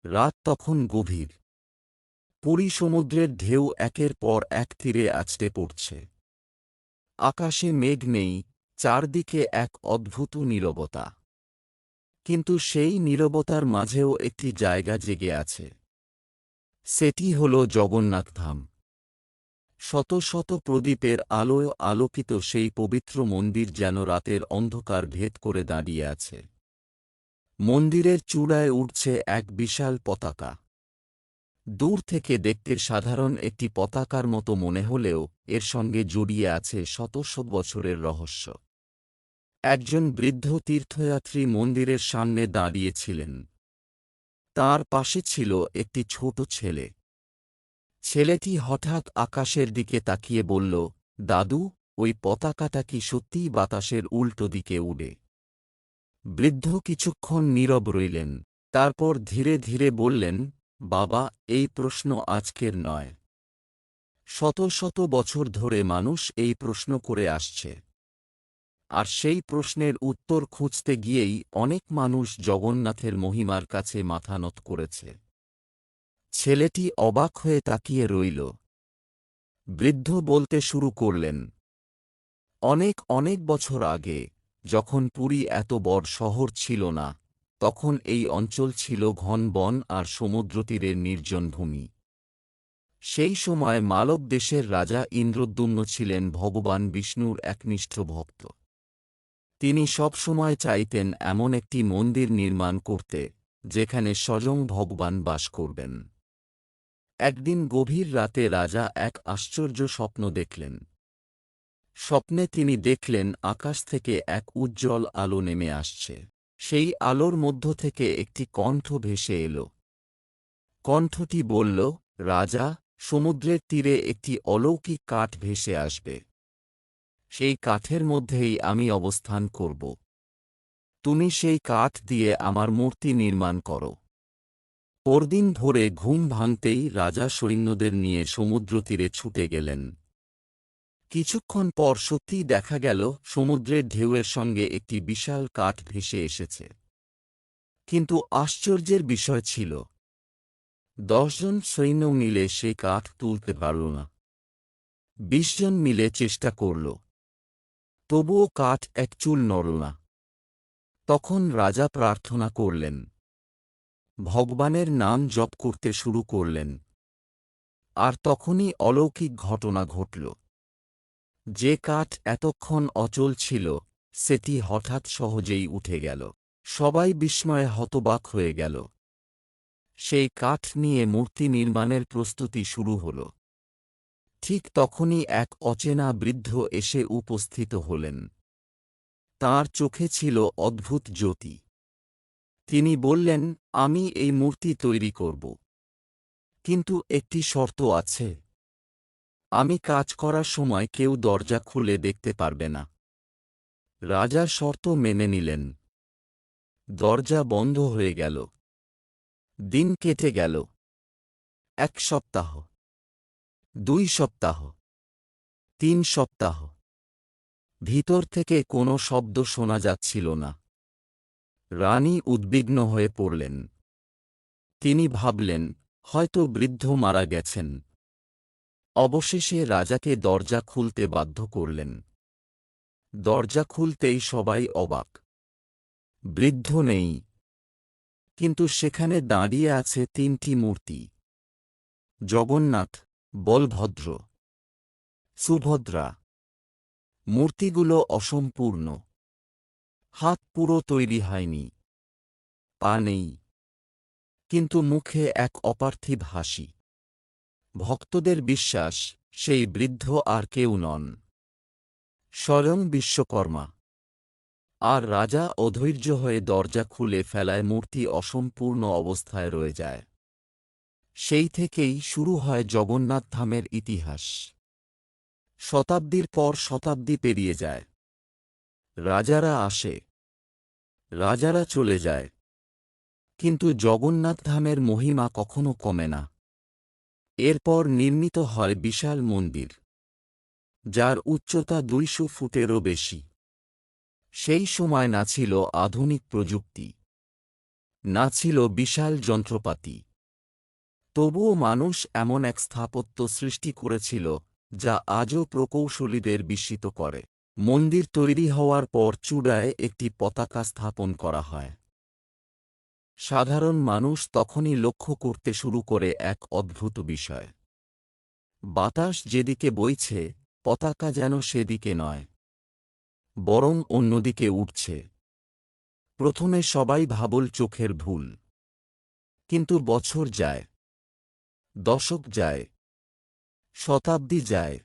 রাত তখন গভীর। পুরী সমুদ্রের ঢেউ একের পর এক তীরে আছড়ে পড়ছে। আকাশে মেঘ নেই, চারদিকে এক অদ্ভুত নীরবতা। কিন্তু সেই নীরবতার মাঝেও একটি জায়গা জেগে আছে। সেটি হল জগন্নাথধাম। শত শত প্রদীপের আলোয় আলোকিত সেই পবিত্র মন্দির যেন রাতের অন্ধকার ভেদ করে দাঁড়িয়ে আছে। মন্দিরের চূড়ায় উঠছে এক বিশাল পতাকা। দূর থেকে দেখতে সাধারণ একটি পতাকার মতো মনে হলেও এর সঙ্গে জড়িয়ে আছে শত শত বছরের রহস্য। একজন বৃদ্ধ তীর্থযাত্রী মন্দিরের সামনে দাঁড়িয়েছিলেন। তার পাশে ছিল একটি ছোট ছেলে। ছেলেটি হঠাৎ আকাশের দিকে তাকিয়ে বলল, দাদু, ওই পতাকাটা কি সত্যিই বাতাসের উল্টো দিকে উড়ে? বৃদ্ধ কিছুক্ষণ নীরব রইলেন। তারপর ধীরে ধীরে বললেন, বাবা, এই প্রশ্ন আজকের নয়। শত শত বছর ধরে মানুষ এই প্রশ্ন করে আসছে। আর সেই প্রশ্নের উত্তর খুঁজতে গিয়েই অনেক মানুষ জগন্নাথের মহিমার কাছে মাথা নত করেছে। ছেলেটি অবাক হয়ে তাকিয়ে রইল। বৃদ্ধ বলতে শুরু করলেন, অনেক অনেক বছর আগে, যখন পুরী এত বড় শহর ছিল না, তখন এই অঞ্চল ছিল ঘন বন আর সমুদ্রতীরের নির্জন ভূমি। সেই সময় মালব দেশের রাজা ইন্দ্রদ্যুম্ন ছিলেন ভগবান বিষ্ণুর একনিষ্ঠ ভক্ত। তিনি সব সময় চাইতেন এমন একটি মন্দির নির্মাণ করতে, যেখানে স্বয়ং ভগবান বাস করবেন। একদিন গভীর রাতে রাজা এক আশ্চর্য স্বপ্ন দেখলেন। স্বপ্নে তিনি দেখলেন আকাশ থেকে এক উজ্জ্বল আলো নেমে আসছে। সেই আলোর মধ্য থেকে একটি কণ্ঠ ভেসে এল। কণ্ঠটি বলল, রাজা, সমুদ্রের তীরে একটি অলৌকিক কাঠ ভেসে আসবে। সেই কাঠের মধ্যেই আমি অবস্থান করব। তুমি সেই কাঠ দিয়ে আমার মূর্তি নির্মাণ করো। পরদিন ভোরে ঘুম ভাঙতেই রাজা সৈন্যদের নিয়ে সমুদ্রতীরে ছুটে গেলেন। কিছুক্ষণ পর সত্যিই দেখা গেল সমুদ্রের ঢেউয়ের সঙ্গে একটি বিশাল কাঠ ভেসে এসেছে। কিন্তু আশ্চর্যের বিষয় ছিল, 10 জন সৈন্য মিলে সেই কাঠ তুলতে পারল না। 20 জন মিলে চেষ্টা করল, তবুও কাঠ এক চুল নড়ল না। তখন রাজা প্রার্থনা করলেন, ভগবানের নাম জপ করতে শুরু করলেন। আর তখনই অলৌকিক ঘটনা ঘটল। যে কাঠ এতক্ষণ অচল ছিল, সেটি হঠাৎ সহজেই উঠে গেল। সবাই বিস্ময়ে হতবাক হয়ে গেল। সেই কাঠ নিয়ে মূর্তি নির্মাণের প্রস্তুতি শুরু হল। ঠিক তখনই এক অচেনা বৃদ্ধ এসে উপস্থিত হলেন। তাঁর চোখে ছিল অদ্ভুত জ্যোতি। তিনি বললেন, আমি এই মূর্তি তৈরি করব। কিন্তু একটি শর্ত আছে। আমি কাজ করার সময় কেউ দরজা খুলে দেখতে পারবে না। রাজা শর্ত মেনে নিলেন। দরজা বন্ধ হয়ে গেল। দিন কেটে গেল। 1 সপ্তাহ, 2 সপ্তাহ, 3 সপ্তাহ। ভিতর থেকে কোনো শব্দ শোনা যাচ্ছিল না। রানী উদ্বিগ্ন হয়ে পড়লেন। তিনি ভাবলেন, হয়তো বৃদ্ধ মারা গেছেন। অবশেষে রাজাকে দরজা খুলতে বাধ্য করলেন। দরজা খুলতেই সবাই অবাক। বৃদ্ধ নেই। কিন্তু সেখানে দাঁড়িয়ে আছে 3টি মূর্তি। জগন্নাথ, বলভদ্র, সুভদ্রা। মূর্তিগুলো অসম্পূর্ণ। হাত পুরো তৈরি হয়নি। পা নেই। কিন্তু মুখে এক অপার্থিব হাসি। ভক্তদের বিশ্বাস, সেই বৃদ্ধ আর কেউ নন, স্বয়ং বিশ্বকর্মা। আর রাজা অধৈর্য হয়ে দরজা খুলে ফেলায় মূর্তি অসম্পূর্ণ অবস্থায় রয়ে যায়। সেই থেকেই শুরু হয় জগন্নাথ ধামের ইতিহাস। শতাব্দীর পর শতাব্দী পেরিয়ে যায়। রাজারা আসে, রাজারা চলে যায়, কিন্তু জগন্নাথ ধামের মহিমা কখনো কমে না। এরপর নির্মিত হয় বিশাল মন্দির, যার উচ্চতা 200 ফুটেরও বেশি। সেই সময় না ছিল আধুনিক প্রযুক্তি, না ছিল বিশাল যন্ত্রপাতি। তবুও মানুষ এমন এক স্থাপত্য সৃষ্টি করেছিল যা আজও প্রকৌশলীদের বিস্মিত করে। মন্দির তৈরি হওয়ার পর চূড়ায় একটি পতাকা স্থাপন করা হয়। সাধারণ মানুষ তখনই লক্ষ্য করতে শুরু করে এক অদ্ভুত বিষয়। বাতাস যেদিকে বইছে, পতাকা যেন সেদিকে নয়, বরং অন্যদিকে উঠছে। প্রথমে সবাই ভাবল চোখের ভুল। কিন্তু বছর যায়, দশক যায়, শতাব্দী যায়,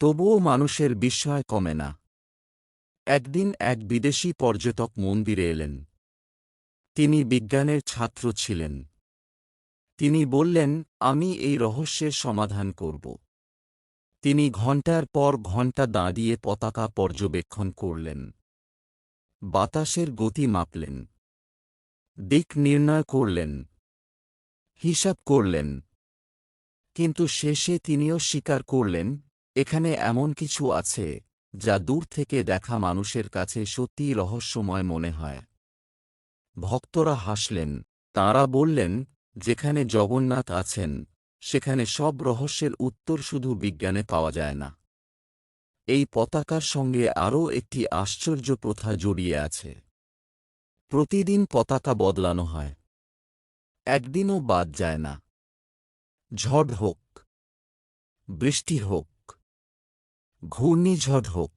তবুও মানুষের বিস্ময় কমে না। একদিন এক বিদেশি পর্যটক মন্দিরে এলেন। তিনি বিজ্ঞানের ছাত্র ছিলেন। তিনি বললেন, আমি এই রহস্যের সমাধান করব। তিনি ঘণ্টার পর ঘণ্টা দাঁড়িয়ে পতাকা পর্যবেক্ষণ করলেন, বাতাসের গতি মাপলেন, দিক নির্ণয় করলেন, হিসাব করলেন। কিন্তু শেষে তিনিও স্বীকার করলেন, এখানে এমন কিছু আছে যা দূর থেকে দেখা মানুষের কাছে সত্যিই রহস্যময় মনে হয়। ভক্তরা হাসলেন। তাঁরা বললেন, যেখানে জগন্নাথ আছেন সেখানে সব রহস্যের উত্তর শুধু বিজ্ঞানে পাওয়া যায় না। এই পতাকার সঙ্গে আরও একটি আশ্চর্য প্রথা জড়িয়ে আছে। প্রতিদিন পতাকা বদলানো হয়, একদিনও বাদ যায় না। ঝড় হোক, বৃষ্টি হোক, ঘূর্ণিঝড় হোক,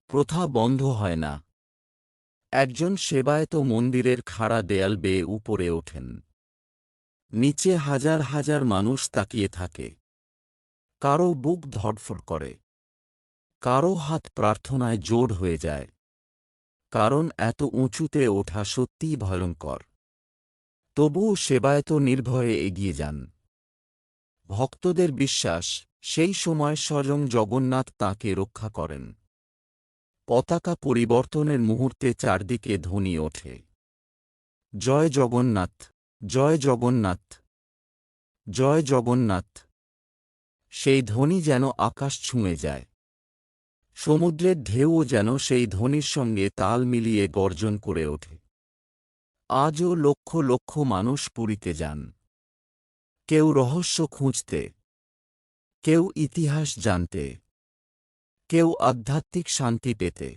প্রথা বন্ধ হয় না। একজন সেবায়েত মন্দিরের খাড়া দেয়াল বেয়ে উপরে ওঠেন। নিচে হাজার হাজার মানুষ তাকিয়ে থাকে। কারো বুক ধড়ফড় করে, কারো হাত প্রার্থনায় জোড় হয়ে যায়, কারণ এত উঁচুতে ওঠা সত্যিই ভয়ঙ্কর। তবুও সেবায়েত নির্ভয়ে এগিয়ে যান। ভক্তদের বিশ্বাস, সেই সময় স্বয়ং জগন্নাথ তাঁকে রক্ষা করেন। পতাকা পরিবর্তনের মুহূর্তে চারদিকে ধ্বনি ওঠে, জয় জগন্নাথ, জয় জগন্নাথ, জয় জগন্নাথ। সেই ধ্বনি যেন আকাশ ছুঁয়ে যায়। সমুদ্রের ঢেউও যেন সেই ধ্বনির সঙ্গে তাল মিলিয়ে গর্জন করে ওঠে। আজও লক্ষ লক্ষ মানুষ পুরীতে যান, কেউ রহস্য খুঁজতে, কেউ ইতিহাস জানতে, কেউ আধ্যাত্মিক শান্তি পেতে।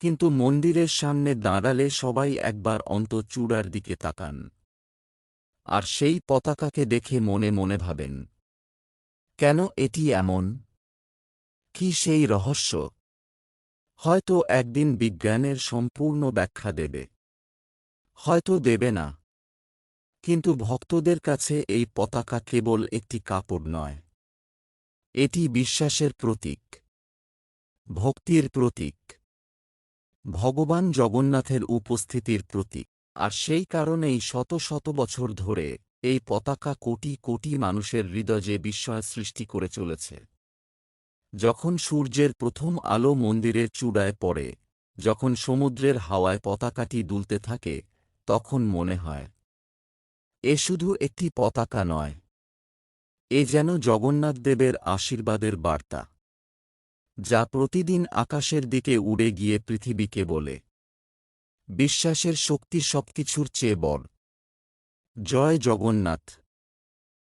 কিন্তু মন্দিরের সামনে দাঁড়ালে সবাই একবার অন্তত চূড়ার দিকে তাকান, আর সেই পতাকাকে দেখে মনে মনে ভাবেন, কেন এটি এমন? কি সেই রহস্য? হয়তো একদিন বিজ্ঞানের সম্পূর্ণ ব্যাখ্যা দেবে, হয়তো দেবে না। কিন্তু ভক্তদের কাছে এই পতাকা কেবল একটি কাপড় নয়, এটি বিশ্বাসের প্রতীক, ভক্তির প্রতীক, ভগবান জগন্নাথের উপস্থিতির প্রতীক। আর সেই কারণেই শত শত বছর ধরে এই পতাকা কোটি কোটি মানুষের হৃদয়ে বিস্ময় সৃষ্টি করে চলেছে। যখন সূর্যের প্রথম আলো মন্দিরের চূড়ায় পড়ে, যখন সমুদ্রের হাওয়ায় পতাকাটি দুলতে থাকে, তখন মনে হয় এ শুধু একটি পতাকা নয়, এ যেন জগন্নাথদেবের আশীর্বাদের বার্তা, যা প্রতিদিন আকাশের দিকে উড়ে গিয়ে পৃথিবীকে বলে, বিশ্বাসের শক্তি সবকিছুর চেয়ে বড়। জয় জগন্নাথ।